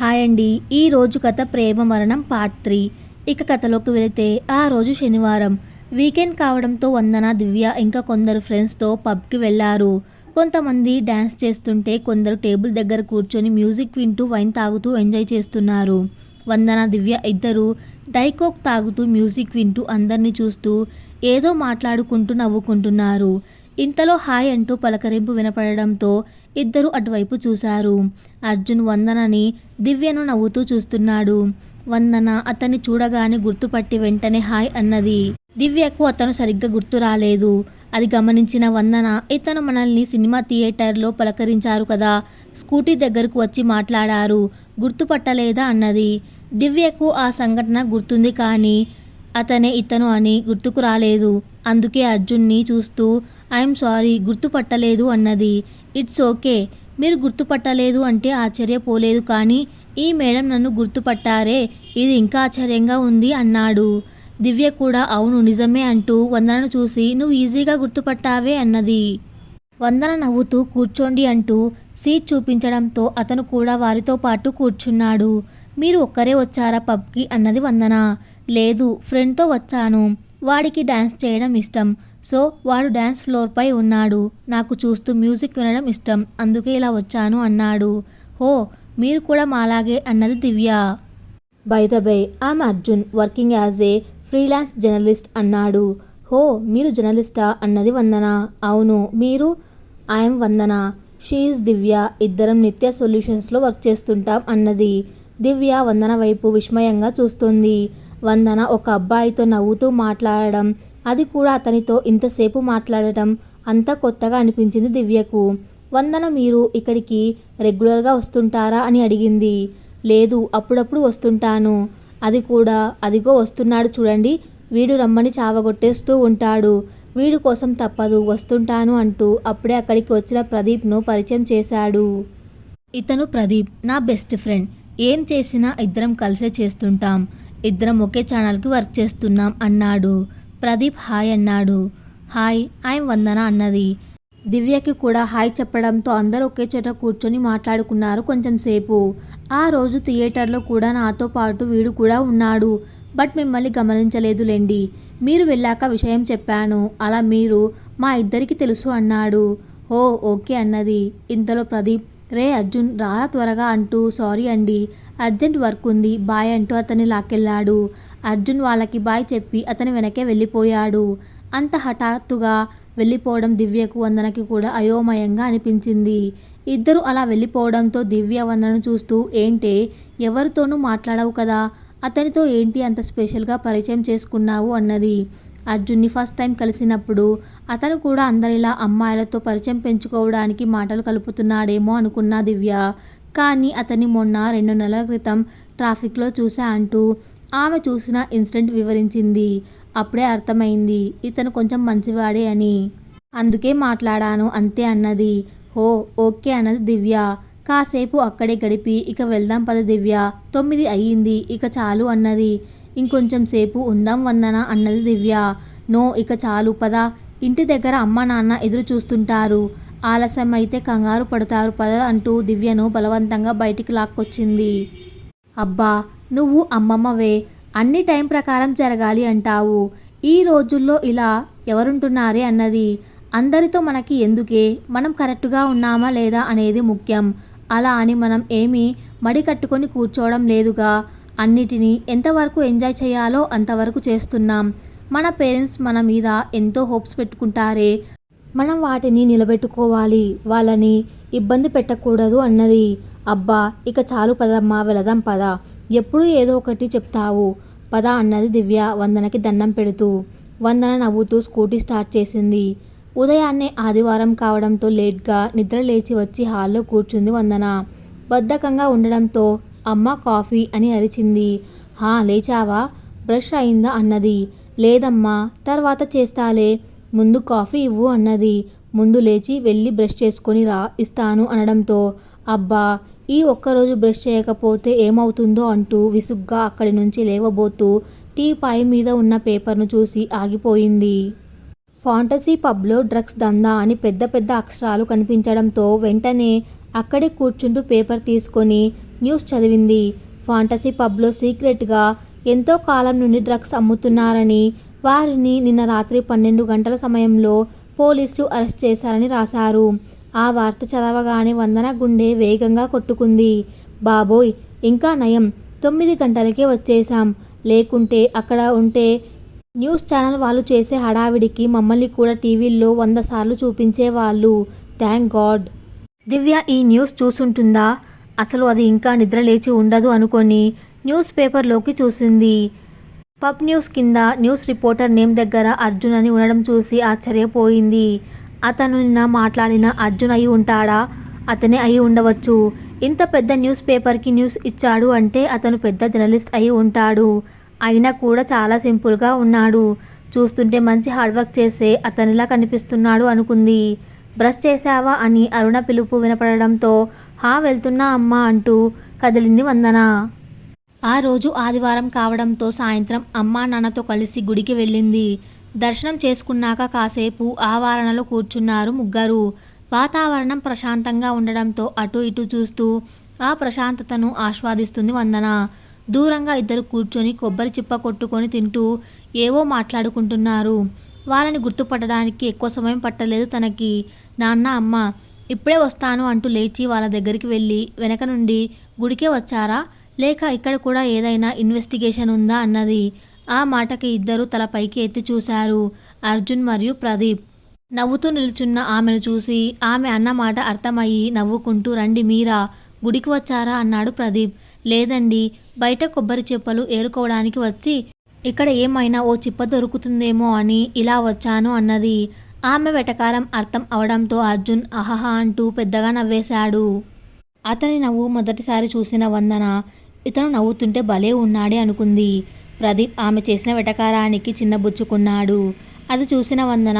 Hi అండి. ఈ రోజు కథ ప్రేమ మరణం పార్ట్ 3. ఇక కథలోకి వెళితే ఆ రోజు శనివారం. వీకెండ్ కావడంతో వందన, దివ్య ఇంకా కొందరు ఫ్రెండ్స్తో పబ్కి వెళ్లారు. కొంతమంది డ్యాన్స్ చేస్తుంటే కొందరు టేబుల్ దగ్గర కూర్చొని మ్యూజిక్ వింటూ వైన్ తాగుతూ ఎంజాయ్ చేస్తున్నారు. వందన, దివ్య ఇద్దరు డైకోక్ తాగుతూ మ్యూజిక్ వింటూ అందరినీ చూస్తూ ఏదో మాట్లాడుకుంటూ నవ్వుకుంటున్నారు. ఇంతలో హాయ్ అంటూ పలకరింపు వినపడడంతో ఇద్దరు అటువైపు చూశారు. అర్జున్ వందనని, దివ్యను నవ్వుతూ చూస్తున్నాడు. వందన అతన్ని చూడగానే గుర్తుపట్టి వెంటనే హాయ్ అన్నది. దివ్యకు అతను సరిగ్గా గుర్తు రాలేదు. అది గమనించిన వందన, ఇతను మనల్ని సినిమా థియేటర్లో పలకరించారు కదా, స్కూటీ దగ్గరకు వచ్చి మాట్లాడారు, గుర్తుపట్టలేదా అన్నది. దివ్యకు ఆ సంఘటన గుర్తుంది, కానీ అతనే ఇతను అని గుర్తుకు రాలేదు. అందుకే అర్జున్ని చూస్తూ ఐఎమ్ సారీ, గుర్తుపట్టలేదు అన్నది. ఇట్స్ ఓకే, మీరు గుర్తుపట్టలేదు అంటే ఆశ్చర్యపోలేదు, కానీ ఈ మేడం నన్ను గుర్తుపట్టారే, ఇది ఇంకా ఆశ్చర్యంగా ఉంది అన్నాడు. దివ్య కూడా అవును నిజమే అంటూ వందనను చూసి నువ్వు ఈజీగా గుర్తుపట్టావే అన్నది. వందన నవ్వుతూ కూర్చోండి అంటూ సీట్ చూపించడంతో అతను కూడా వారితో పాటు కూర్చున్నాడు. మీరు ఒక్కరే వచ్చారా పబ్కి అన్నది వందన. లేదు, ఫ్రెండ్తో వచ్చాను. వాడికి డ్యాన్స్ చేయడం ఇష్టం, సో వాడు డ్యాన్స్ ఫ్లోర్పై ఉన్నాడు. నాకు చూస్తూ మ్యూజిక్ వినడం ఇష్టం, అందుకే ఇలా వచ్చాను అన్నాడు. హో, మీరు కూడా మాలాగే అన్నది Divya. By the by, I'm Arjun, working as a freelance journalist అన్నాడు. హో, మీరు జర్నలిస్టా అన్నది వందన. అవును, మీరు? ఐఎమ్ వందన, షీఈస్ దివ్య, ఇద్దరం నిత్య సొల్యూషన్స్లో వర్క్ చేస్తుంటాం అన్నది. దివ్య వందన వైపు విస్మయంగా చూస్తుంది. వందన ఒక అబ్బాయితో నవ్వుతూ మాట్లాడడం, అది కూడా అతనితో ఇంతసేపు మాట్లాడటం అంతా కొత్తగా అనిపించింది దివ్యకు. వందన, మీరు ఇక్కడికి రెగ్యులర్గా వస్తుంటారా అని అడిగింది. లేదు, అప్పుడప్పుడు వస్తుంటాను. అది కూడా అదిగో వస్తున్నాడు చూడండి, వీడు రమ్మని చావగొట్టేస్తూ ఉంటాడు, వీడు కోసం తప్పదు వస్తుంటాను అంటూ అప్పుడే అక్కడికి వచ్చిన ప్రదీప్ను పరిచయం చేశాడు. ఇతను ప్రదీప్, నా బెస్ట్ ఫ్రెండ్. ఏం చేసినా ఇద్దరం కలిసే చేస్తుంటాం, ఇద్దరం ఒకే ఛానల్కి వర్క్ చేస్తున్నాం అన్నాడు. ప్రదీప్ హాయ్ అన్నాడు. హాయ్, ఐఎమ్ వందన అన్నది. దివ్యకి కూడా హాయ్ చెప్పడంతో అందరూ ఒకే చోట కూర్చొని మాట్లాడుకున్నారు కొంచెం సేపు. ఆ రోజు థియేటర్లో కూడా నాతో పాటు వీడు కూడా ఉన్నాడు, బట్ మిమ్మల్ని గమనించలేదులేండి. మీరు వెళ్ళాక విషయం చెప్పాను, అలా మీరు మా ఇద్దరికి తెలుసు అన్నాడు. ఓ ఓకే అన్నది. ఇంతలో ప్రదీప్, రే అర్జున్ రారా త్వరగా అంటూ సారీ అండి, అర్జెంట్ వర్క్ ఉంది, బాయ్ అంటూ అతన్ని లాక్కెళ్ళాడు. అర్జున్ వాళ్ళకి బాయ్ చెప్పి అతని వెనకే వెళ్ళిపోయాడు. అంత హఠాత్తుగా వెళ్ళిపోవడం దివ్యకు, వందనకి కూడా అయోమయంగా అనిపించింది. ఇద్దరు అలా వెళ్ళిపోవడంతో దివ్య వందనను చూస్తూ ఏంటే, ఎవరితోనూ మాట్లాడవు కదా, అతనితో ఏంటి అంత స్పెషల్గా పరిచయం చేసుకున్నావు అన్నది. అర్జున్ని ఫస్ట్ టైం కలిసినప్పుడు అతను కూడా అందరిలా అమ్మాయిలతో పరిచయం పెంచుకోవడానికి మాటలు కలుపుతున్నాడేమో అనుకున్నా దివ్య. కానీ అతన్ని మొన్న 2 నెలల క్రితం ట్రాఫిక్లో చూసా అంటూ ఆమె చూసిన ఇన్సిడెంట్ వివరించింది. అప్పుడే అర్థమైంది ఇతను కొంచెం మంచివాడే అని. అందుకే మాట్లాడాను అంతే అన్నది. ఓ ఓకే అన్నది దివ్య. కాసేపు అక్కడే గడిపి ఇక వెళ్దాం పద దివ్య, 9 అయ్యింది, ఇక చాలు అన్నది. ఇంకొంచెం సేపు ఉందాం వందన అన్నది దివ్య. నో, ఇక చాలు పద, ఇంటి దగ్గర అమ్మ నాన్న ఎదురు చూస్తుంటారు, ఆలస్యం అయితే కంగారు పడతారు పద అంటూ దివ్యను బలవంతంగా బయటికి లాక్కొచ్చింది. అబ్బా, నువ్వు అమ్మమ్మవే, అన్ని టైం ప్రకారం జరగాలి అంటావు, ఈ రోజుల్లో ఇలా ఎవరుంటున్నారే అన్నది. అందరితో మనకి ఎందుకే, మనం కరెక్టుగా ఉన్నామా లేదా అనేది ముఖ్యం. అలా అని మనం ఏమీ మడి కట్టుకొని కూర్చోవడం లేదుగా, అన్నిటినీ ఎంతవరకు ఎంజాయ్ చేయాలో అంతవరకు చేస్తున్నాం. మన పేరెంట్స్ మన మీద ఎంతో హోప్స్ పెట్టుకుంటారే, మనం వాటిని నిలబెట్టుకోవాలి, వాళ్ళని ఇబ్బంది పెట్టకూడదు అన్నది. అబ్బా, ఇక చాలు పదమ్మా, వెళదాం పద, ఎప్పుడూ ఏదో ఒకటి చెప్తావు పద అన్నది దివ్య వందనకి దండం పెడుతూ. వందన నవ్వుతూ స్కూటీ స్టార్ట్ చేసింది. ఉదయాన్నే ఆదివారం కావడంతో లేట్గా నిద్ర లేచి వచ్చి హాల్లో కూర్చుంది వందన. బద్ధకంగా ఉండడంతో అమ్మ కాఫీ అని అరిచింది. హా, లేచావా, బ్రష్ అయిందా అన్నది. లేదమ్మా, తర్వాత చేస్తాలే, ముందు కాఫీ ఇవ్వు అన్నది. ముందు లేచి వెళ్ళి బ్రష్ చేసుకొని రా, ఇస్తాను అనడంతో అబ్బా, ఈ ఒక్కరోజు బ్రష్ చేయకపోతే ఏమవుతుందో అంటూ విసుగ్గా అక్కడి నుంచి లేవబోతూ టీపాయ్ మీద ఉన్న పేపర్ను చూసి ఆగిపోయింది. ఫాంటసీ పబ్లో డ్రగ్స్ దందా అని పెద్ద పెద్ద అక్షరాలు కనిపించడంతో వెంటనే అక్కడే కూర్చుంటూ పేపర్ తీసుకొని న్యూస్ చదివింది. ఫాంటసీ పబ్లో సీక్రెట్గా ఎంతో కాలం నుండి డ్రగ్స్ అమ్ముతున్నారని, వారిని నిన్న రాత్రి 12 గంటల సమయంలో పోలీసులు అరెస్ట్ చేశారని రాశారు. ఆ వార్త చదవగానే వందన గుండె వేగంగా కొట్టుకుంది. బాబోయ్, ఇంకా నయం 9 గంటలకే వచ్చేశాం. లేకుంటే అక్కడ ఉంటే న్యూస్ ఛానల్ వాళ్ళు చేసే హడావిడికి మమ్మల్ని కూడా టీవీల్లో 100 సార్లు చూపించేవాళ్ళు. Thank God. దివ్య ఈ న్యూస్ చూసుంటుందా? అసలు అది ఇంకా నిద్రలేచి ఉండదు అనుకొని న్యూస్ పేపర్లోకి చూసింది. పబ్ న్యూస్ కింద న్యూస్ రిపోర్టర్ నేమ్ దగ్గర అర్జున్ అని ఉండడం చూసి ఆశ్చర్యపోయింది. అతను నిన్న మాట్లాడిన అర్జున్ అయి ఉంటాడా? అతనే అయి ఉండవచ్చు. ఇంత పెద్ద న్యూస్ పేపర్కి న్యూస్ ఇచ్చాడు అంటే అతను పెద్ద జర్నలిస్ట్ అయి ఉంటాడు. అయినా కూడా చాలా సింపుల్గా ఉన్నాడు. చూస్తుంటే మంచి హార్డ్వర్క్ చేసే అతనిలా కనిపిస్తున్నాడు అనుకుంది. బ్రష్ చేశావా అని అరుణ పిలుపు వినపడడంతో హా వెళ్తున్నా అమ్మా అంటూ కదిలింది వందన. ఆ రోజు ఆదివారం కావడంతో సాయంత్రం అమ్మా నాన్నతో కలిసి గుడికి వెళ్ళింది. దర్శనం చేసుకున్నాక కాసేపు ఆవరణలో కూర్చున్నారు ముగ్గురు. వాతావరణం ప్రశాంతంగా ఉండడంతో అటు ఇటు చూస్తూ ఆ ప్రశాంతతను ఆస్వాదిస్తుంది వందన. దూరంగా ఇద్దరు కూర్చొని కొబ్బరి చిప్ప కొట్టుకొని తింటూ ఏవో మాట్లాడుకుంటున్నారు. వాళ్ళని గుర్తుపట్టడానికి ఎక్కువ సమయం పట్టలేదు తనకి. నాన్న, అమ్మ ఇప్పుడే వస్తాను అంటూ లేచి వాళ్ళ దగ్గరికి వెళ్ళి వెనక నుండి గుడికే వచ్చారా, లేక ఇక్కడ కూడా ఏదైనా ఇన్వెస్టిగేషన్ ఉందా అన్నది. ఆ మాటకి ఇద్దరు తల పైకి ఎత్తి చూశారు. అర్జున్ మరియు ప్రదీప్. నవ్వుతూ నిల్చున్న ఆమెను చూసి ఆమె అన్న మాట అర్థమయ్యి నవ్వుకుంటూ రండి మీరా, గుడికి వచ్చారా అన్నాడు ప్రదీప్. లేదండి, బయట కొబ్బరి చిప్పలు ఏరుకోవడానికి వచ్చి ఇక్కడ ఏమైనా ఓ చిప్ప దొరుకుతుందేమో అని ఇలా వచ్చాను అన్నది. ఆమె వెటకారం అర్థం అవడంతో అర్జున్ అహహ అంటూ పెద్దగా నవ్వేశాడు. అతని నవ్వు మొదటిసారి చూసిన వందన ఇతను నవ్వుతుంటే భలే ఉన్నాడే అనుకుంది. ప్రదీప్ ఆమె చేసిన వెటకారానికి చిన్నబుచ్చుకున్నాడు. అది చూసిన వందన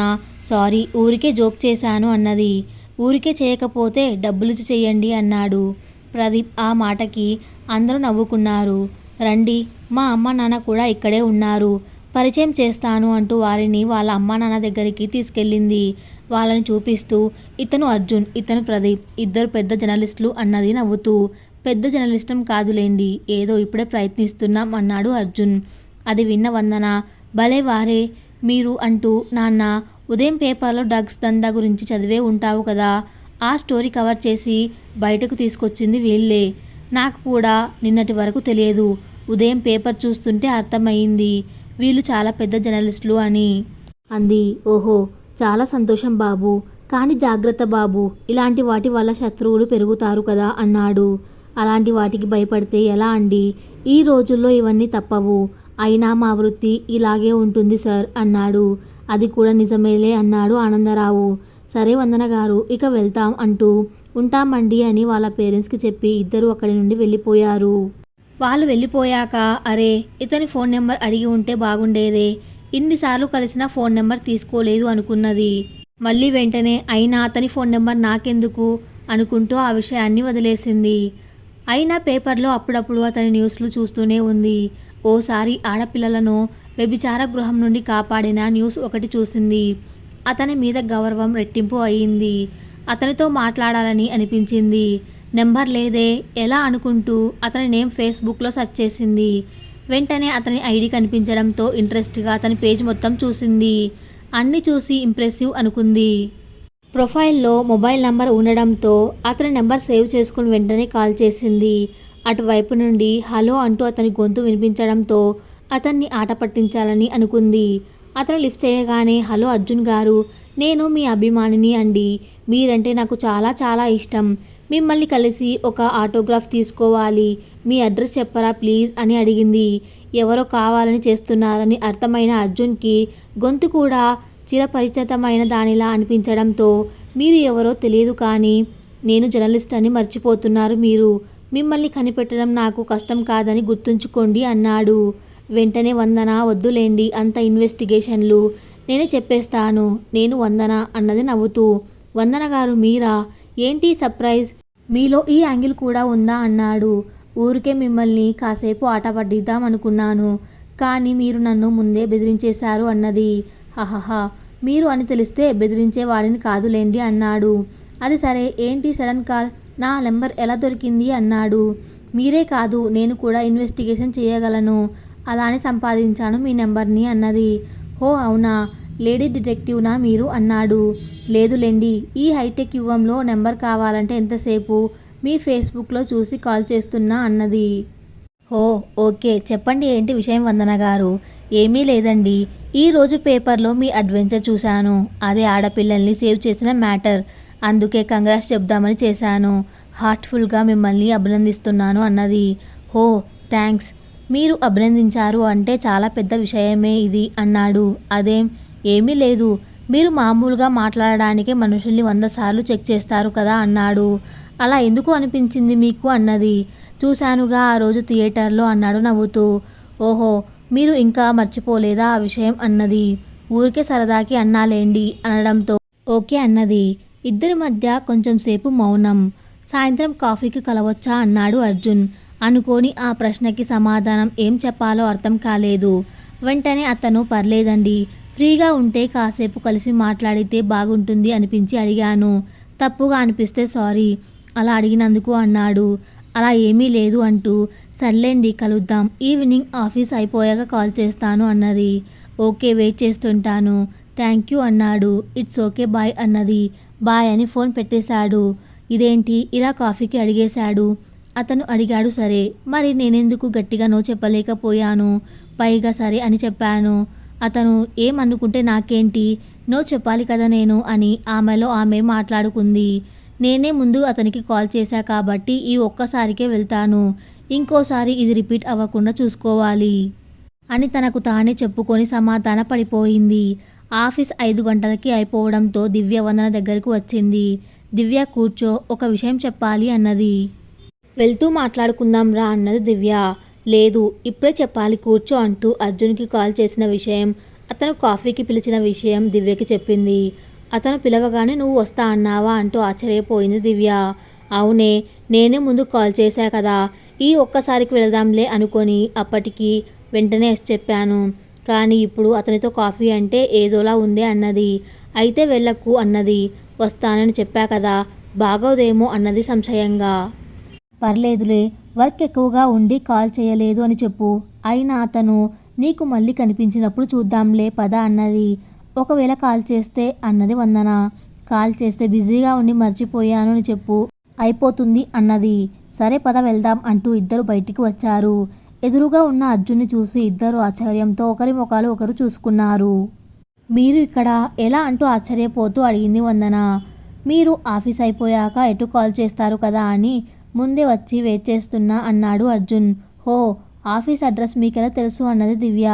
సారీ, ఊరికే జోక్ చేశాను అన్నది. ఊరికే చేయకపోతే డబ్బులిచ్చి చెయ్యండి అన్నాడు. ప్రదీప్ ఆ మాటకి అందరూ నవ్వుకున్నారు. రండి, మా అమ్మ నాన్న కూడా ఇక్కడే ఉన్నారు, పరిచయం చేస్తాను అంటూ వారిని వాళ్ళ అమ్మా నాన్న దగ్గరికి తీసుకెళ్ళింది. వాళ్ళని చూపిస్తూ ఇతను అర్జున్, ఇతను ప్రదీప్, ఇద్దరు పెద్ద జర్నలిస్టులు అన్నది నవ్వుతూ. పెద్ద జర్నలిస్టం కాదులేండి, ఏదో ఇప్పుడే ప్రయత్నిస్తున్నాం అన్నాడు అర్జున్. అది విన్న వందన భలే వారే మీరు అంటూ నాన్న, ఉదయం పేపర్లో డ్రగ్స్ దందా గురించి చదివే ఉంటావు కదా, ఆ స్టోరీ కవర్ చేసి బయటకు తీసుకొచ్చింది వీళ్ళే. నాకు కూడా నిన్నటి వరకు తెలియదు. ఉదయం పేపర్ చూస్తుంటే అర్థమయ్యింది వీళ్ళు చాలా పెద్ద జర్నలిస్టులు అని అంది. ఓహో, చాలా సంతోషం బాబు, కానీ జాగ్రత్త బాబు, ఇలాంటి వాటి వల్ల శత్రువులు పెరుగుతారు కదా అన్నాడు. అలాంటి వాటికి భయపడితే ఎలా అండి, ఈ రోజుల్లో ఇవన్నీ తప్పవు. అయినా మా వృత్తి ఇలాగే ఉంటుంది సార్ అన్నాడు. అది కూడా నిజమేలే అన్నాడు ఆనందరావు. సరే వందన గారు, ఇక వెళ్తాం అంటూ ఉంటామండి అని వాళ్ళ పేరెంట్స్కి చెప్పి ఇద్దరు అక్కడి నుండి వెళ్ళిపోయారు. వాళ్ళు వెళ్ళిపోయాక అరే, ఇతని ఫోన్ నెంబర్ అడిగి ఉంటే బాగుండేదే, ఇన్నిసార్లు కలిసినా ఫోన్ నెంబర్ తీసుకోలేదు అనుకున్నది. మళ్ళీ వెంటనే అయినా అతని ఫోన్ నెంబర్ నాకెందుకు అనుకుంటూ ఆ విషయాన్ని వదిలేసింది. అయినా పేపర్లో అప్పుడప్పుడు అతని న్యూస్లు చూస్తూనే ఉంది. ఓసారి ఆడపిల్లలను వ్యభిచార గృహం నుండి కాపాడిన న్యూస్ ఒకటి చూసింది. అతని మీద గౌరవం రెట్టింపు అయింది. అతనితో మాట్లాడాలని అనిపించింది. నెంబర్ లేదే ఎలా అనుకుంటూ అతని నేమ్ ఫేస్బుక్లో సెర్చ్ చేసింది. వెంటనే అతని ఐడి కనిపించడంతో ఇంట్రెస్ట్గా అతని పేజ్ మొత్తం చూసింది. అన్ని చూసి ఇంప్రెసివ్ అనుకుంది. ప్రొఫైల్లో మొబైల్ నంబర్ ఉండడంతో అతని నెంబర్ సేవ్ చేసుకుని వెంటనే కాల్ చేసింది. అటువైపు నుండి హలో అంటూ అతని గొంతు వినిపించడంతో అతన్ని ఆట పట్టించాలని అనుకుంది. అతను లిఫ్ట్ చేయగానే హలో అర్జున్ గారు, నేను మీ అభిమానిని అండి, మీరంటే నాకు చాలా చాలా ఇష్టం, మిమ్మల్ని కలిసి ఒక ఆటోగ్రాఫ్ తీసుకోవాలి, మీ అడ్రస్ చెప్పరా ప్లీజ్ అని అడిగింది. ఎవరో కావాలని చేస్తున్నారని అర్థమైన అర్జున్కి గొంతు కూడా చిరపరిచితమైన దానిలా అనిపించడంతో మీరు ఎవరో తెలియదు కానీ నేను జర్నలిస్ట్ అని మర్చిపోతున్నారు మీరు, మిమ్మల్ని కనిపెట్టడం నాకు కష్టం కాదని గుర్తుంచుకోండి అన్నాడు. వెంటనే వందన వద్దులేండి అంత ఇన్వెస్టిగేషన్లు, నేనే చెప్పేస్తాను, నేను వందన అన్నది నవ్వుతూ. వందన గారు మీరా, ఏంటి సర్ప్రైజ్, మీలో ఈ యాంగిల్ కూడా ఉందా అన్నాడు. ఊరికే మిమ్మల్ని కాసేపు ఆట పట్టిద్దాం అనుకున్నాను, కానీ మీరు నన్ను ముందే బెదిరించేశారు అన్నది. హహహ, మీరు అని తెలిస్తే బెదిరించే వాడిని కాదులేండి అన్నాడు. అది సరే, ఏంటి సడన్ కాల్, నా నెంబర్ ఎలా దొరికింది అన్నాడు. మీరే కాదు నేను కూడా ఇన్వెస్టిగేషన్ చేయగలను. అలానే సంపాదించాను మీ నెంబర్ని అన్నది. ఓ అవునా, లేడీ డిటెక్టివ్నా మీరు అన్నాడు. లేదులేండి, ఈ హైటెక్ యుగంలో నెంబర్ కావాలంటే ఎంతసేపు, మీ ఫేస్బుక్లో చూసి కాల్ చేస్తున్నా అన్నది. ఓ ఓకే, చెప్పండి ఏంటి విషయం వందన గారు. ఏమీ లేదండి, ఈరోజు పేపర్లో మీ అడ్వెంచర్ చూశాను. అదే ఆడపిల్లల్ని సేవ్ చేసిన మ్యాటర్. అందుకే కంగ్రాట్స్ చెప్దామని చేశాను. హార్ట్ఫుల్గా మిమ్మల్ని అభినందిస్తున్నాను అన్నది. ఓ థ్యాంక్స్, మీరు అభినందించారు అంటే చాలా పెద్ద విషయమే ఇది అన్నాడు. అదేం ఏమీ లేదు, మీరు మామూలుగా మాట్లాడడానికే మనుషుల్ని 100 సార్లు చెక్ చేస్తారు కదా అన్నాడు. అలా ఎందుకు అనిపించింది మీకు అన్నది. చూశానుగా ఆ రోజు థియేటర్లో అన్నాడు నవ్వుతూ. ఓహో, మీరు ఇంకా మర్చిపోలేదా ఆ విషయం అన్నది. ఊరికే సరదాకి అన్నాలేండి అనడంతో ఓకే అన్నది. ఇద్దరి మధ్య కొంచెం సేపు మౌనం. సాయంత్రం కాఫీకి కలవచ్చా అన్నాడు అర్జున్. అనుకోని ఆ ప్రశ్నకి సమాధానం ఏం చెప్పాలో అర్థం కాలేదు. వెంటనే అతను పర్లేదండి, ఫ్రీగా ఉంటే కాసేపు కలిసి మాట్లాడితే బాగుంటుంది అనిపించి అడిగాను. తప్పుగా అనిపిస్తే సారీ, అలా అడిగినందుకు అన్నాడు. అలా ఏమీ లేదు అంటూ సర్లేండి కలుద్దాం, ఈవినింగ్ ఆఫీస్ అయిపోయాక కాల్ చేస్తాను అన్నది. ఓకే వెయిట్ చేస్తుంటాను, థ్యాంక్ యూ అన్నాడు. ఇట్స్ ఓకే బాయ్ అన్నది. బాయ్ అని ఫోన్ పెట్టేశాడు. ఇదేంటి ఇలా కాఫీకి అడిగేశాడు. అతను అడిగాడు సరే, మరి నేనెందుకు గట్టిగా నో చెప్పలేకపోయాను. పైగా సరే అని చెప్పాను. అతను ఏమనుకుంటే నాకేంటి, నో చెప్పాలి కదా నేను అని ఆమెలో ఆమె మాట్లాడుకుంది. నేనే ముందు అతనికి కాల్ చేశా కాబట్టి ఈ ఒక్కసారికే వెళ్తాను, ఇంకోసారి ఇది రిపీట్ అవ్వకుండా చూసుకోవాలి అని తనకు తానే చెప్పుకొని సమాధాన పడిపోయింది. ఆఫీస్ 5 గంటలకి అయిపోవడంతో దివ్య వందన దగ్గరకు వచ్చింది. దివ్య కూర్చో, ఒక విషయం చెప్పాలి అన్నది. వెళ్తూ మాట్లాడుకుందాం రా అన్నది దివ్య. లేదు ఇప్పుడే చెప్పాలి కూర్చో అంటూ అర్జున్కి కాల్ చేసిన విషయం, అతను కాఫీకి పిలిచిన విషయం దివ్యకి చెప్పింది. అతను పిలవగానే నువ్వు వస్తా అన్నావా అంటూ ఆశ్చర్యపోయింది దివ్య. అవునే, నేనే ముందు కాల్ చేశా కదా, ఈ ఒక్కసారికి వెళదాంలే అనుకొని అప్పటికి వెంటనే చెప్పాను. కానీ ఇప్పుడు అతనితో కాఫీ అంటే ఏదోలా ఉందే అన్నది. అయితే వెళ్ళకు అన్నది. వస్తానని చెప్పా కదా, బాగోదేమో అన్నది సంశయంగా. పర్లేదులే, వర్క్ ఎక్కువగా ఉండి కాల్ చేయలేదు అని చెప్పు. అయినా అతను నీకు మళ్ళీ కనిపించినప్పుడు చూద్దాంలే పద అన్నది. ఒకవేళ కాల్ చేస్తే అన్నది వందన. కాల్ చేస్తే బిజీగా ఉండి మర్చిపోయాను అని చెప్పు, అయిపోతుంది అన్నది. సరే పద వెళ్దాం అంటూ ఇద్దరు బయటికి వచ్చారు. ఎదురుగా ఉన్న అర్జున్ని చూసి ఇద్దరు ఆశ్చర్యంతో ఒకరి ముఖాలు ఒకరు చూసుకున్నారు. మీరు ఇక్కడ ఎలా అంటూ ఆశ్చర్యపోతూ అడిగింది వందన. మీరు ఆఫీస్ అయిపోయాక ఎటు కాల్ చేస్తారు కదా అని ముందే వచ్చి వెయిట్ చేస్తున్నా అన్నాడు అర్జున్. హో, ఆఫీస్ అడ్రస్ మీకెలా తెలుసు అన్నది దివ్య.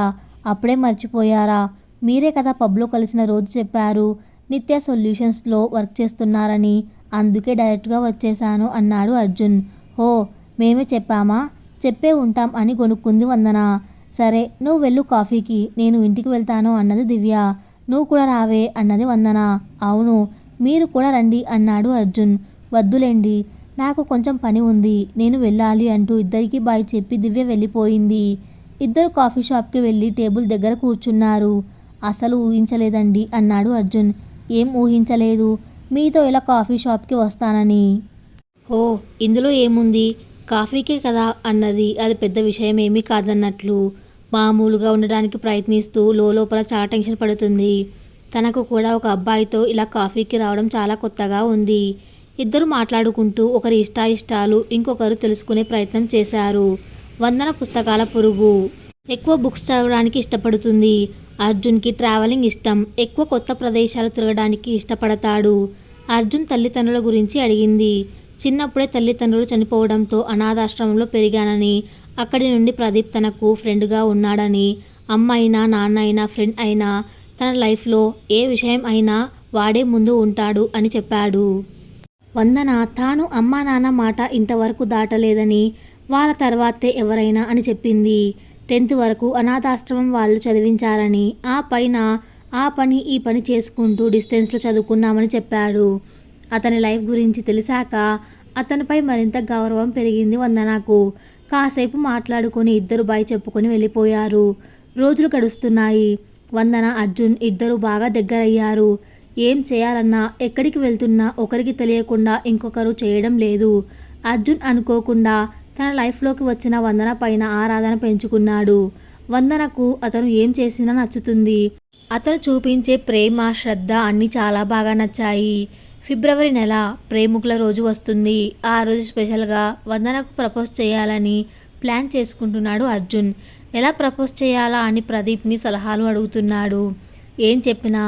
అప్పుడే మర్చిపోయారా, మీరే కదా పబ్లో కలిసిన రోజు చెప్పారు నిత్య సొల్యూషన్స్లో వర్క్ చేస్తున్నారని, అందుకే డైరెక్ట్గా వచ్చేశాను అన్నాడు అర్జున్. హో, మేమే చెప్పామా, చెప్పే ఉంటాం అని గొనుక్కుంది వందన. సరే నువ్వు వెళ్ళు కాఫీకి, నేను ఇంటికి వెళ్తాను అన్నది దివ్య. నువ్వు కూడా రావే అన్నది వందన. అవును, మీరు కూడా రండి అన్నాడు అర్జున్. వద్దులేండి, నాకు కొంచెం పని ఉంది, నేను వెళ్ళాలి అంటూ ఇద్దరికీ బాయ్ చెప్పి దివ్య వెళ్ళిపోయింది. ఇద్దరు కాఫీ షాప్కి వెళ్ళి టేబుల్ దగ్గర కూర్చున్నారు. అసలు ఊహించలేదండి అన్నాడు అర్జున్. ఏం ఊహించలేదు, మీతో ఇలా కాఫీ షాప్కి వస్తానని. ఓ, ఇందులో ఏముంది, కాఫీకే కదా అన్నది. అది పెద్ద విషయం ఏమీ కాదన్నట్లు మామూలుగా ఉండడానికి ప్రయత్నిస్తూ లోపల చాలా టెన్షన్ పడుతుంది. తనకు కూడా ఒక అబ్బాయితో ఇలా కాఫీకి రావడం చాలా కొత్తగా ఉంది. ఇద్దరు మాట్లాడుకుంటూ ఒకరి ఇష్టాయిష్టాలు ఇంకొకరు తెలుసుకునే ప్రయత్నం చేశారు. వందన పుస్తకాల పురుగు, ఎక్కువ బుక్స్ చదవడానికి ఇష్టపడుతుంది. అర్జున్కి ట్రావెలింగ్ ఇష్టం, ఎక్కువ కొత్త ప్రదేశాలు తిరగడానికి ఇష్టపడతాడు. అర్జున్ తల్లిదండ్రుల గురించి అడిగింది. చిన్నప్పుడే తల్లిదండ్రులు చనిపోవడంతో అనాథాశ్రమంలో పెరిగానని, అక్కడి నుండి ప్రదీప్ తనకు ఫ్రెండ్గా ఉన్నాడని, అమ్మ అయినా నాన్న అయినా ఫ్రెండ్ అయినా తన లైఫ్లో ఏ విషయం అయినా వాడే ముందు ఉంటాడు అని చెప్పాడు. వందన తాను అమ్మా నాన్న మాట ఇంతవరకు దాటలేదని, వాళ్ళ తర్వాతే ఎవరైనా అని చెప్పింది. 10th వరకు అనాథాశ్రమం వాళ్ళు చదివించారని, ఆ పైన ఆ పని ఈ పని చేసుకుంటూ డిస్టెన్స్లో చదువుకున్నామని చెప్పాడు. అతని లైఫ్ గురించి తెలిసాక అతనిపై మరింత గౌరవం పెరిగింది వందనకు. కాసేపు మాట్లాడుకొని ఇద్దరు బాయ్ చెప్పుకొని వెళ్ళిపోయారు. రోజులు గడుస్తున్నాయి. వందన అర్జున్ ఇద్దరు బాగా దగ్గరయ్యారు. ఏం చేయాలన్నా ఎక్కడికి వెళ్తున్నా ఒకరికి తెలియకుండా ఇంకొకరు చేయడం లేదు. అర్జున్ అనుకోకుండా తన లైఫ్లోకి వచ్చిన వందన పైన ఆరాధన పెంచుకున్నాడు. వందనకు అతను ఏం చేసినా నచ్చుతుంది. అతను చూపించే ప్రేమ, శ్రద్ధ అన్నీ చాలా బాగా నచ్చాయి. ఫిబ్రవరి నెల ప్రేమికుల రోజు వస్తుంది. ఆ రోజు స్పెషల్గా వందనకు ప్రపోజ్ చేయాలని ప్లాన్ చేసుకుంటున్నాడు అర్జున్. ఎలా ప్రపోజ్ చేయాలా అని ప్రదీప్ని సలహాలు అడుగుతున్నాడు. ఏం చెప్పినా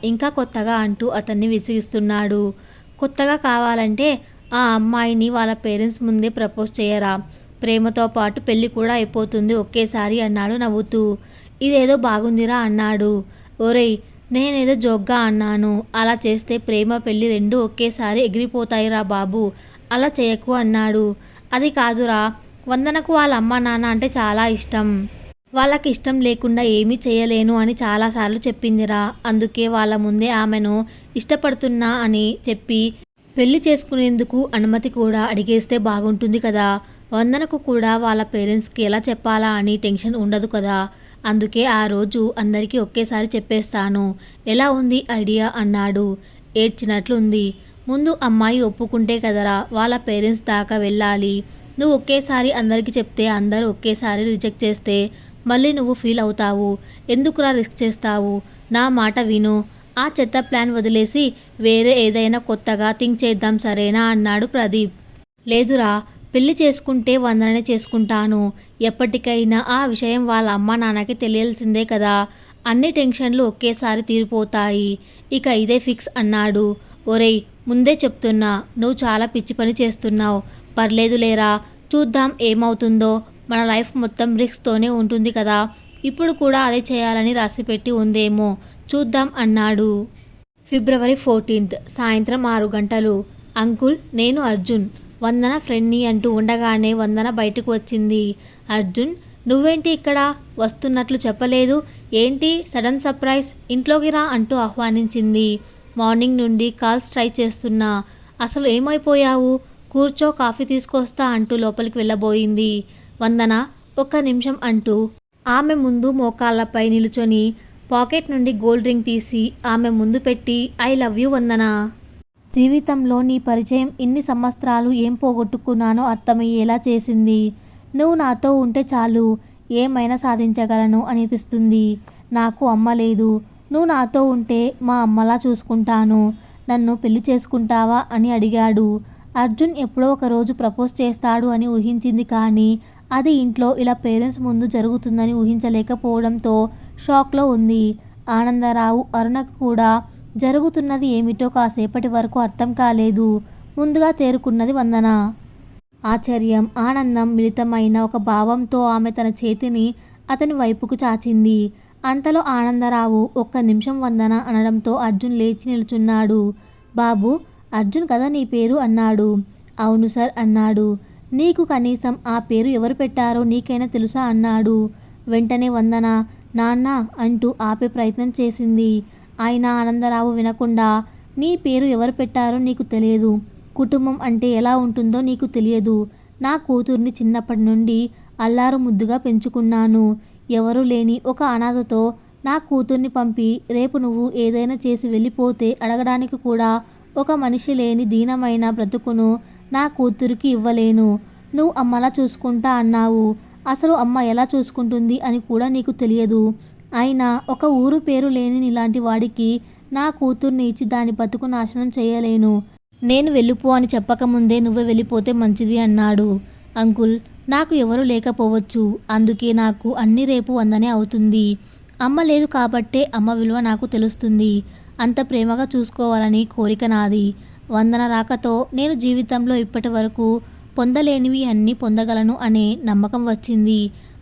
ఇంకా కొత్తగా అంటూ అతన్ని విసిగిస్తున్నాడు. కొత్తగా కావాలంటే ఆ అమ్మాయిని వాళ్ళ పేరెంట్స్ ముందే ప్రపోజ్ చేయరా, ప్రేమతో పాటు పెళ్ళి కూడా అయిపోతుంది ఒకేసారి అన్నాడు నవ్వుతూ. ఇదేదో బాగుందిరా అన్నాడు. ఒరేయ్, నేనేదో జోక్గా అన్నాను. అలా చేస్తే ప్రేమ పెళ్ళి రెండూ ఒకేసారి ఎగిరిపోతాయిరా బాబు, అలా చేయకు అన్నాడు. అది కాదురా, వందనకు వాళ్ళ అమ్మ నాన్న అంటే చాలా ఇష్టం. వాళ్ళకి ఇష్టం లేకుండా ఏమీ చేయలేను అని చాలాసార్లు చెప్పిందిరా. అందుకే వాళ్ళ ముందే ఆమెను ఇష్టపడుతున్నా అని చెప్పి పెళ్లి చేసుకునేందుకు అనుమతి కూడా అడిగేస్తే బాగుంటుంది కదా. వందనకు కూడా వాళ్ళ పేరెంట్స్కి ఎలా చెప్పాలా అని టెన్షన్ ఉండదు కదా. అందుకే ఆ రోజు అందరికీ ఒకేసారి చెప్పేస్తాను. ఎలా ఉంది ఐడియా అన్నాడు. ఏడ్చినట్లుంది. ముందు అమ్మాయి ఒప్పుకుంటే కదరా వాళ్ళ పేరెంట్స్ దాకా వెళ్ళాలి. నువ్వు ఒకేసారి అందరికీ చెప్తే అందరూ ఒకేసారి రిజెక్ట్ చేస్తే మళ్ళీ నువ్వు ఫీల్ అవుతావు. ఎందుకురా రిస్క్ చేస్తావు? నా మాట విను. ఆ చెత్త ప్లాన్ వదిలేసి వేరే ఏదైనా కొత్తగా థింక్ చేద్దాం సరేనా అన్నాడు ప్రదీప్. లేదురా, పెళ్లి చేసుకుంటే వందననే చేసుకుంటాను. ఎప్పటికైనా ఆ విషయం వాళ్ళ అమ్మ నాన్నకి తెలియాల్సిందే కదా. అన్ని టెన్షన్లు ఒకేసారి తీరిపోతాయి. ఇక ఇదే ఫిక్స్ అన్నాడు. ఒరేయ్, ముందే చెప్తున్నా, నువ్వు చాలా పిచ్చి పని చేస్తున్నావు. పర్లేదులేరా, చూద్దాం ఏమవుతుందో. మన లైఫ్ మొత్తం రిస్క్తోనే ఉంటుంది కదా. ఇప్పుడు కూడా అదే చేయాలని రాసిపెట్టి ఉందేమో, చూద్దాం అన్నాడు. ఫిబ్రవరి 14 సాయంత్రం 6 గంటలు. అంకుల్, నేను అర్జున్, వందన ఫ్రెండ్ని అంటూ ఉండగానే వందన బయటకు వచ్చింది. అర్జున్, నువ్వేంటి ఇక్కడ? వస్తున్నట్లు చెప్పలేదు. ఏంటి సడన్ సర్ప్రైజ్? ఇంట్లోకి రా అంటూ ఆహ్వానించింది. మార్నింగ్ నుండి కాల్స్ ట్రై చేస్తున్నా. అసలు ఏమైపోయావు? కూర్చో, కాఫీ తీసుకొస్తా అంటూ లోపలికి వెళ్ళబోయింది. వందన, ఒక్క నిమిషం అంటూ ఆమె ముందు మోకాళ్ళపై నిలుచొని పాకెట్ నుండి గోల్డ్ రింగ్ తీసి ఆమె ముందు పెట్టి, ఐ లవ్ యూ వందన. జీవితంలో నీ పరిచయం ఇన్ని సంవత్సరాలు ఏం పోగొట్టుకున్నానో అర్థమయ్యేలా చేసింది. నువ్వు నాతో ఉంటే చాలు, ఏమైనా సాధించగలను అనిపిస్తుంది. నాకు అమ్మ లేదు. నువ్వు నాతో ఉంటే మా అమ్మలా చూసుకుంటాను. నన్ను పెళ్లి చేసుకుంటావా అని అడిగాడు. అర్జున్ ఎప్పుడో ఒకరోజు ప్రపోజ్ చేస్తాడు అని ఊహించింది, కానీ అది ఇంట్లో ఇలా పేరెంట్స్ ముందు జరుగుతుందని ఊహించలేకపోవడంతో షాక్లో ఉంది. ఆనందరావు, అరుణకు కూడా జరుగుతున్నది ఏమిటో కాసేపటి వరకు అర్థం కాలేదు. ముందుగా తేరుకున్నది వందన. ఆశ్చర్యం, ఆనందం మిళితమైన ఒక భావంతో ఆమె తన చేతిని అతని వైపుకు చాచింది. అంతలో ఆనందరావు, ఒక్క నిమిషం వందన అనడంతో అర్జున్ లేచి నిల్చున్నాడు. బాబు, అర్జున్ కదా నీ పేరు అన్నాడు. అవును సార్ అన్నాడు. నీకు కనీసం ఆ పేరు ఎవరు పెట్టారో నీకైనా తెలుసా అన్నాడు. వెంటనే వందన, నాన్న అంటూ ఆపే ప్రయత్నం చేసింది. అయినా ఆనందరావు వినకుండా, నీ పేరు ఎవరు పెట్టారో నీకు తెలియదు. కుటుంబం అంటే ఎలా ఉంటుందో నీకు తెలియదు. నా కూతుర్ని చిన్నప్పటి నుండి అల్లారు ముద్దుగా పెంచుకున్నాను. ఎవరూ లేని ఒక అనాథతో నా కూతుర్ని పంపి రేపు నువ్వు ఏదైనా చేసి వెళ్ళిపోతే అడగడానికి కూడా ఒక మనిషి లేని దీనమైన బ్రతుకును నా కూతురికి ఇవ్వలేను. నువ్వు అమ్మలా చూసుకుంటా అన్నావు. అసలు అమ్మ ఎలా చూసుకుంటుంది అని కూడా నీకు తెలియదు. అయినా ఒక ఊరు పేరు లేని నీలాంటి వాడికి నా కూతుర్ని ఇచ్చి దాని బతుకు నాశనం చేయలేను. నేను వెళ్ళిపో అని చెప్పకముందే నువ్వే వెళ్ళిపోతే మంచిది అన్నాడు. అంకుల్, నాకు ఎవరు లేకపోవచ్చు. అందుకే నాకు అన్ని రేపు వందనే అవుతుంది. అమ్మ లేదు కాబట్టే అమ్మ విలువ నాకు తెలుస్తుంది. అంత ప్రేమగా చూసుకోవాలని కోరిక నాది. వందన రాకతో నేను జీవితంలో ఇప్పటి వరకు పొందలేనివి అన్నీ పొందగలను అనే నమ్మకం వచ్చింది.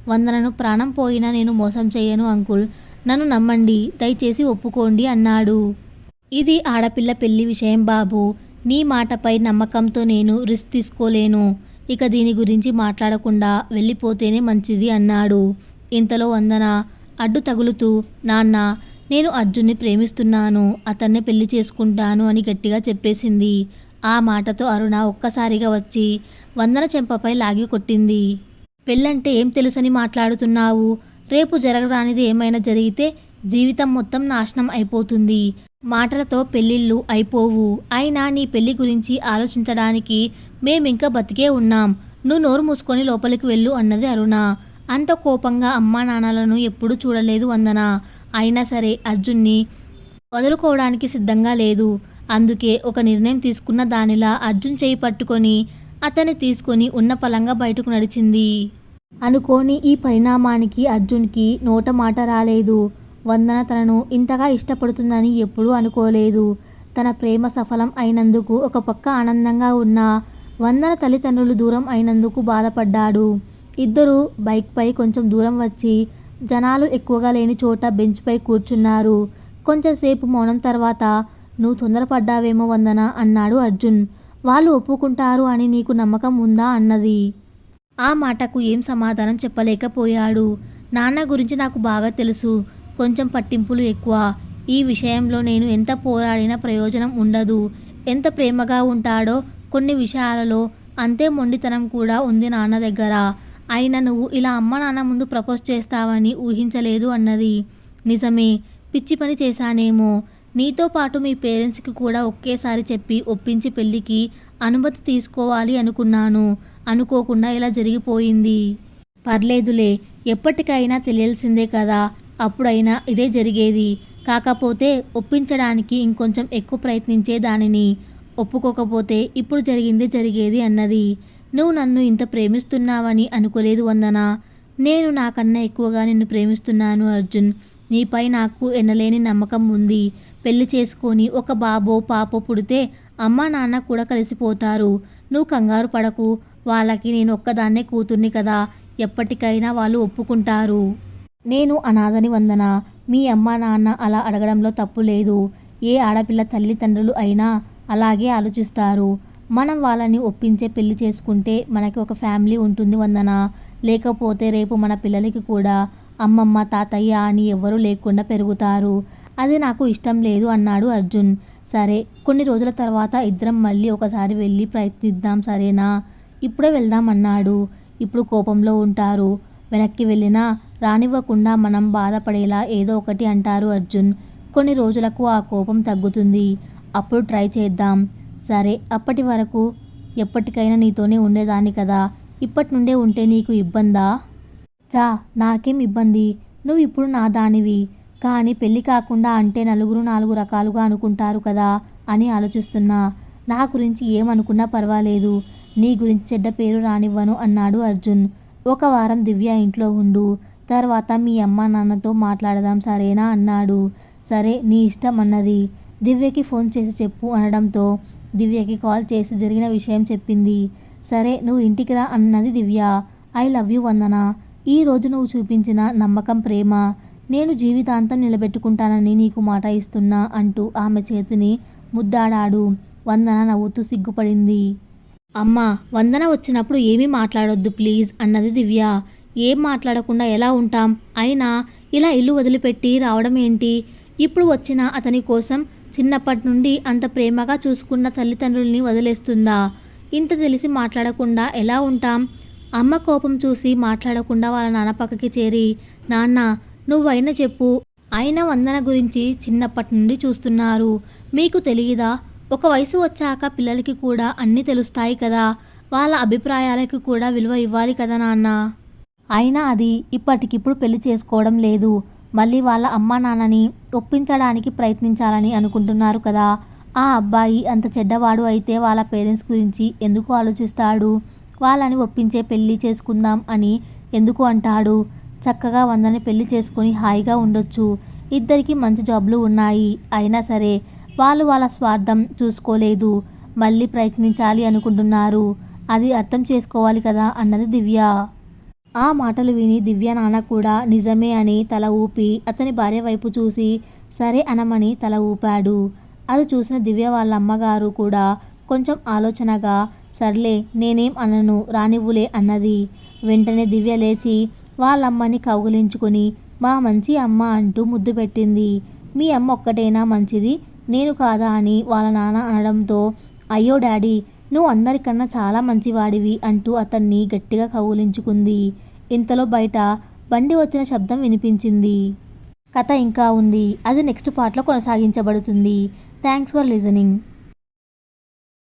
వందనను ప్రాణం పోయినా నేను మోసం చేయను అంకుల్. నన్ను నమ్మండి, దయచేసి ఒప్పుకోండి అన్నాడు. ఇది ఆడపిల్ల పెళ్లి విషయం బాబు. నీ మాటపై నమ్మకంతో నేను రిస్క్ తీసుకోలేను. ఇక దీని గురించి మాట్లాడకుండా వెళ్ళిపోతేనే మంచిది అన్నాడు. ఇంతలో వందన అడ్డు తగులుతూ, నాన్న, నేను అర్జున్ని ప్రేమిస్తున్నాను. అతన్నే పెళ్లి చేసుకుంటాను అని గట్టిగా చెప్పేసింది. ఆ మాటతో అరుణ ఒక్కసారిగా వచ్చి వందన చెంపపై లాగి కొట్టింది. పెళ్ళంటే ఏం తెలుసని మాట్లాడుతున్నావు? రేపు జరగరానిది ఏమైనా జరిగితే జీవితం మొత్తం నాశనం అయిపోతుంది. మాటలతో పెళ్ళిళ్ళు అయిపోవు. అయినా నీ పెళ్లి గురించి ఆలోచించడానికి మేమింకా బతికే ఉన్నాం. నువ్వు నోరు మూసుకొని లోపలికి వెళ్ళు అన్నది అరుణ. అంత కోపంగా అమ్మా నాన్నలను ఎప్పుడూ చూడలేదు వందన. అయినా సరే అర్జున్ని వదులుకోవడానికి సిద్ధంగా లేదు. అందుకే ఒక నిర్ణయం తీసుకున్న దానిలా అర్జున్ చేయి పట్టుకొని అతన్ని తీసుకొని ఉన్న పలంగా బయటకు నడిచింది. అనుకోని ఈ పరిణామానికి అర్జున్కి నోట మాట రాలేదు. వందన తనను ఇంతగా ఇష్టపడుతుందని ఎప్పుడూ అనుకోలేదు. తన ప్రేమ సఫలం అయినందుకు ఒక పక్క ఆనందంగా ఉన్న వందన తల్లిదండ్రులు దూరం అయినందుకు బాధపడ్డాడు. ఇద్దరూ బైక్పై కొంచెం దూరం వచ్చి జనాలు ఎక్కువగా లేని చోట బెంచ్పై కూర్చున్నారు. కొంచెంసేపు మౌనం తర్వాత నువ్వు తొందరపడ్డావేమో వందన అన్నాడు అర్జున్. వాళ్ళు ఒప్పుకుంటారు అని నీకు నమ్మకం ఉందా అన్నది. ఆ మాటకు ఏం సమాధానం చెప్పలేకపోయాడు. నాన్న గురించి నాకు బాగా తెలుసు. కొంచెం పట్టింపులు ఎక్కువ. ఈ విషయంలో నేను ఎంత పోరాడినా ప్రయోజనం ఉండదు. ఎంత ప్రేమగా ఉంటాడో కొన్ని విషయాలలో అంతే మొండితనం కూడా ఉంది నాన్న దగ్గర. అయినా నువ్వు ఇలా అమ్మ నాన్న ముందు ప్రపోజ్ చేస్తావని ఊహించలేదు అన్నది. నిజమే, పిచ్చి పని చేశానేమో. నీతో పాటు మీ పేరెంట్స్కి కూడా ఒకేసారి చెప్పి ఒప్పించి పెళ్ళికి అనుమతి తీసుకోవాలి అనుకున్నాను. అనుకోకుండా ఇలా జరిగిపోయింది. పర్లేదులే, ఎప్పటికైనా తెలియాల్సిందే కదా. అప్పుడైనా ఇదే జరిగేది. కాకపోతే ఒప్పించడానికి ఇంకొంచెం ఎక్కువ ప్రయత్నించే దానిని. ఒప్పుకోకపోతే ఇప్పుడు జరిగిందే జరిగేది అన్నది. నువ్వు నన్ను ఇంత ప్రేమిస్తున్నావని అనుకోలేదు వందన. నేను నాకన్నా ఎక్కువగా నిన్ను ప్రేమిస్తున్నాను అర్జున్. నీపై నాకు ఎనలేని నమ్మకం ఉంది. పెళ్లి చేసుకొని ఒక బాబో పాపో పుడితే అమ్మా నాన్న కూడా కలిసిపోతారు. నువ్వు కంగారు పడకు. వాళ్ళకి నేను ఒక్కదాన్నే కూతుర్ని కదా. ఎప్పటికైనా వాళ్ళు ఒప్పుకుంటారు. నేను అనాథని వందన. మీ అమ్మా నాన్న అలా అడగడంలో తప్పు లేదు. ఏ ఆడపిల్ల తల్లిదండ్రులు అయినా అలాగే ఆలోచిస్తారు. మనం వాళ్ళని ఒప్పించే పెళ్లి చేసుకుంటే మనకి ఒక ఫ్యామిలీ ఉంటుంది వందన. లేకపోతే రేపు మన పిల్లలకి కూడా అమ్మమ్మ తాతయ్య అని ఎవ్వరూ లేకుండా పెరుగుతారు. అది నాకు ఇష్టం లేదు అన్నాడు అర్జున్. సరే, కొన్ని రోజుల తర్వాత ఇద్దరం మళ్ళీ ఒకసారి వెళ్ళి ప్రయత్నిద్దాం సరేనా? ఇప్పుడే వెళ్దాం అన్నాడు. ఇప్పుడు కోపంలో ఉంటారు. వెనక్కి వెళ్ళినా రానివ్వకుండా మనం బాధపడేలా ఏదో ఒకటి అంటారు అర్జున్. కొన్ని రోజులకు ఆ కోపం తగ్గుతుంది. అప్పుడు ట్రై చేద్దాం. సరే, అప్పటి వరకు ఎప్పటికైనా నీతోనే ఉండేదాన్ని కదా. ఇప్పటి నుండే ఉంటే నీకు ఇబ్బందా? చా, నాకేం ఇబ్బంది. నువ్వు ఇప్పుడు నా దానివి. కానీ పెళ్ళి కాకుండా అంటే నలుగురు నాలుగు రకాలుగా అనుకుంటారు కదా అని ఆలోచిస్తున్నా. నా గురించి ఏమనుకున్నా పర్వాలేదు. నీ గురించి చెడ్డ పేరు రానివ్వను అన్నాడు అర్జున్. ఒక వారం దివ్య ఇంట్లో ఉండు. తర్వాత మీ అమ్మ నాన్నతో మాట్లాడదాం సరేనా అన్నాడు. సరే, నీ ఇష్టం అన్నది. దివ్యకి ఫోన్ చేసి చెప్పు అనడంతో దివ్యకి కాల్ చేసి జరిగిన విషయం చెప్పింది. సరే, నువ్వు ఇంటికి రా అన్నది దివ్య. ఐ లవ్ యూ వందన. ఈరోజు నువ్వు చూపించిన నమ్మకం, ప్రేమ నేను జీవితాంతం నిలబెట్టుకుంటానని నీకు మాట ఇస్తున్నా అంటూ ఆమె చేతిని ముద్దాడాడు. వందన నవ్వుతూ సిగ్గుపడింది. అమ్మా, వందన వచ్చినప్పుడు ఏమీ మాట్లాడొద్దు ప్లీజ్ అన్నది దివ్య. ఏం మాట్లాడకుండా ఎలా ఉంటాం? అయినా ఇలా ఇల్లు వదిలిపెట్టి రావడం ఏంటి? ఇప్పుడు వచ్చిన అతని కోసం చిన్నప్పటి నుండి అంత ప్రేమగా చూసుకున్న తల్లిదండ్రుల్ని వదిలేస్తుందా? ఇంత తెలిసి మాట్లాడకుండా ఎలా ఉంటాం? అమ్మ కోపం చూసి మాట్లాడకుండా వాళ్ళ నాన్న పక్కకి చేరి, నాన్న నువ్వైనా చెప్పు. అయినా వందన గురించి చిన్నప్పటి నుండి చూస్తున్నారు. మీకు తెలియదా? ఒక వయసు వచ్చాక పిల్లలకి కూడా అన్నీ తెలుస్తాయి కదా. వాళ్ళ అభిప్రాయాలకు కూడా విలువ ఇవ్వాలి కదా నాన్న. అయినా అది ఇప్పటికిప్పుడు పెళ్లి చేసుకోవడం లేదు. మళ్ళీ వాళ్ళ అమ్మా నాన్నని ఒప్పించడానికి ప్రయత్నించాలని అనుకుంటున్నారు కదా. ఆ అబ్బాయి అంత చెడ్డవాడు అయితే వాళ్ళ పేరెంట్స్ గురించి ఎందుకు ఆలోచిస్తాడు? వాళ్ళని ఒప్పించే పెళ్లి చేసుకుందాం అని ఎందుకు అంటాడు? చక్కగా వందని పెళ్లి చేసుకొని హాయిగా ఉండొచ్చు. ఇద్దరికి మంచి జాబ్లు ఉన్నాయి. అయినా సరే వాళ్ళు వాళ్ళ స్వార్థం చూసుకోలేదు. మళ్ళీ ప్రయత్నించాలి అనుకుంటున్నారు. అది అర్థం చేసుకోవాలి కదా అన్నది దివ్య. ఆ మాటలు విని దివ్య నాన్న కూడా నిజమే అని తల ఊపి అతని భార్య వైపు చూసి సరే అనమని తల ఊపాడు. అది చూసిన దివ్య వాళ్ళ అమ్మగారు కూడా కొంచెం ఆలోచనగా సర్లే నేనేం అనను రానివ్వులే అన్నది. వెంటనే దివ్య లేచి వాళ్ళమ్మని కౌగిలించుకొని మా మంచి అమ్మ అంటూ ముద్దు పెట్టింది. మీ అమ్మ ఒక్కటేనా మంచిది, నేను కాదా అని వాళ్ళ నాన్న అనడంతో అయ్యో డాడీ నువ్వు అందరికన్నా చాలా మంచివాడివి అంటూ అతన్ని గట్టిగా కౌగిలించుకుంది. ఇంతలో బయట బండి వచ్చిన శబ్దం వినిపించింది. కథ ఇంకా ఉంది. అది నెక్స్ట్ పార్ట్‌లో కొనసాగించబడుతుంది. Thanks for listening.